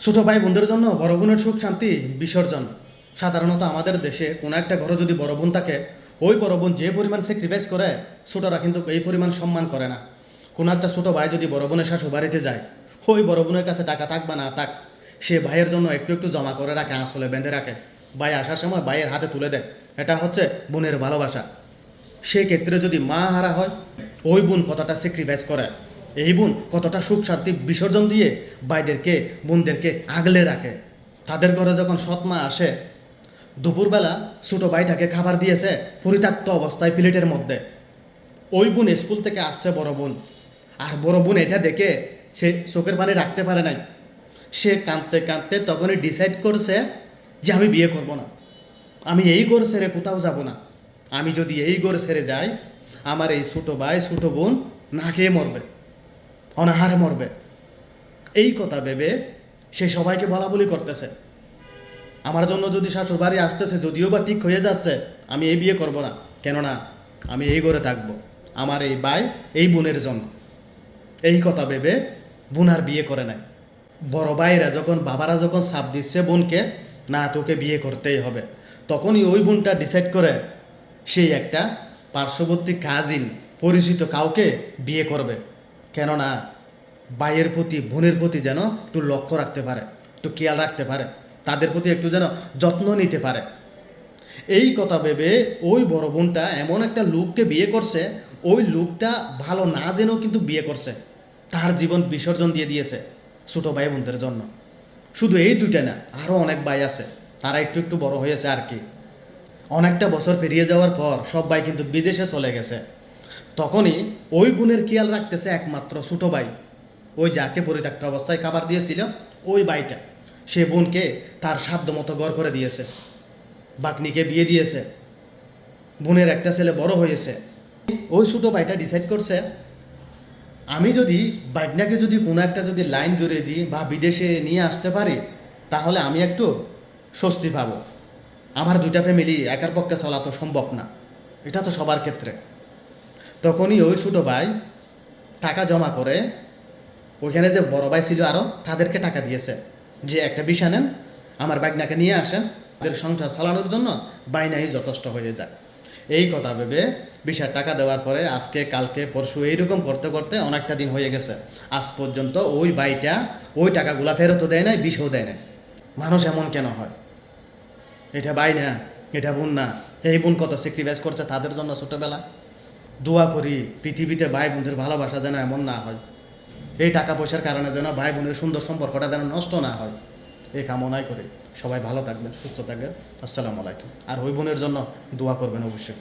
ছোট ভাই বোনদের জন্য বড় বোনের সুখ শান্তি বিসর্জন। সাধারণত আমাদের দেশে কোনো একটা ঘরে যদি বড় বোন থাকে, ওই বড় বোন যে পরিমাণ স্যাক্রিফাইস করে, ছোটরা কিন্তু এই পরিমাণ সম্মান করে না। কোনো একটা ছোট ভাই যদি বড় বোনের শাশুড় বাড়িতে যায়, ওই বড় বোনের কাছে টাকা থাক বা না থাক, সে ভাইয়ের জন্য একটু একটু জমা করে রাখে, আঁচলে বেঁধে রাখে, ভাই আসার সময় ভাইয়ের হাতে তুলে দেয়। এটা হচ্ছে বোনের ভালোবাসা। সেক্ষেত্রে যদি মা হারা হয়, ওই বোন কতটা স্যাক্রিফাইস করে, এই বোন কতটা সুখ শান্তি বিসর্জন দিয়ে ভাইদেরকে বোনদেরকে আগলে রাখে। তাদের ঘরে যখন সৎ মা আসে, দুপুরবেলা ছোটো ভাইটাকে খাবার দিয়েছে পরিত্যক্ত অবস্থায় প্লেটের মধ্যে, ওই বোন স্কুল থেকে আসছে বড় বোন, আর বড় বোন এটা দেখে সে চোখের পানি রাখতে পারে নাই। সে কাঁদতে কাঁদতে তখনই ডিসাইড করছে যে আমি বিয়ে করব না, আমি এই ঘর ছেড়ে কোথাও যাব না। আমি যদি এই ঘর ছেড়ে যাই, আমার এই ছোটো ভাই ছোটো বোন না খেয়ে মরবে, অনাহারে মরবে। এই কথা ভেবে সে সবাইকে বলা বলি করতেছে, আমার জন্য যদি শাশুড় বাড়ি আসতেছে, যদিও বা ঠিক হয়ে যাচ্ছে, আমি এই বিয়ে করব না। কেননা আমি এই ঘরে থাকবো আমার এই ভাই এই বোনের জন্য। এই কথা ভেবে বোন আর বিয়ে করে নাই। বড় ভাইরা যখন বাবারা যখন চাপ দিচ্ছে বোনকে, না তোকে বিয়ে করতেই হবে, তখনই ওই বোনটা ডিসাইড করে সেই একটা পার্শ্ববর্তী কাজিন পরিচিত কাউকে বিয়ে করবে। কেননা ভাইয়ের প্রতি বোনের প্রতি যেন একটু লক্ষ্য রাখতে পারে, একটু খেয়াল রাখতে পারে, তাদের প্রতি একটু যেন যত্ন নিতে পারে। এই কথা ভেবে ওই বড় বোনটা এমন একটা লোককে বিয়ে করছে, ওই লোকটা ভালো না জেনেও কিন্তু বিয়ে করছে, তার জীবন বিসর্জন দিয়ে দিয়েছে ছোটো ভাই বোনদের জন্য। শুধু এই দুইটা না, আরও অনেক ভাই আছে, তারা একটু একটু বড় হয়েছে আর কি। অনেকটা বছর পেরিয়ে যাওয়ার পর সব ভাই কিন্তু বিদেশে চলে গেছে। তখনই ওই বোনের খেয়াল রাখতেছে একমাত্র ছোটো ভাই, ওই যাকে পরিত্যক্ত অবস্থায় খাবার দিয়েছিল ওই ভাইটা। সে বোনকে তার সাধ্য মতো ঘর করে দিয়েছে, বাকনিকে বিয়ে দিয়েছে, বোনের একটা ছেলে বড় হয়েছে। ওই ছোটো ভাইটা ডিসাইড করছে, আমি যদি বাইকনাকে যদি কোনো একটা যদি লাইন ধরে দিই বা বিদেশে নিয়ে আসতে পারি, তাহলে আমি একটু স্বস্তি পাবো। আমার দুইটা ফ্যামিলি একার পক্ষে চলা তো সম্ভব না, এটা তো সবার ক্ষেত্রে। তখনই ওই ছোটো ভাই টাকা জমা করে, ওইখানে যে বড় ভাই ছিল আরও, তাদেরকে টাকা দিয়েছে যে একটা বিষা নেন, আমার বাইকনাকে নিয়ে আসেন, তাদের সংসার চালানোর জন্য বাইনাই যথেষ্ট হয়ে যায়। এই কথা ভেবে বিশাল টাকা দেওয়ার পরে আজকে কালকে পরশু এইরকম করতে করতে অনেকটা দিন হয়ে গেছে, আজ পর্যন্ত ওই বাইটা ওই টাকাগুলা ফেরতও দেয় নাই, বিষও দেয় নাই। মানুষ এমন কেন হয়? এটা বাই না, এটা বোন না। এই বোন কত স্যাক্রিফাইস করছে তাদের জন্য ছোটোবেলা। দোয়া করি পৃথিবীতে ভাই বোনদের ভালোবাসা যেন এমন না হয়, এই টাকা পয়সার কারণে যেন ভাই বোনের সুন্দর সম্পর্কটা যেন নষ্ট না হয়, এই কামনাই করি। সবাই ভালো থাকবেন, সুস্থ থাকবেন। আসসালামু আলাইকুম। আর ওই বোনের জন্য দোয়া করবেন অবশ্যই।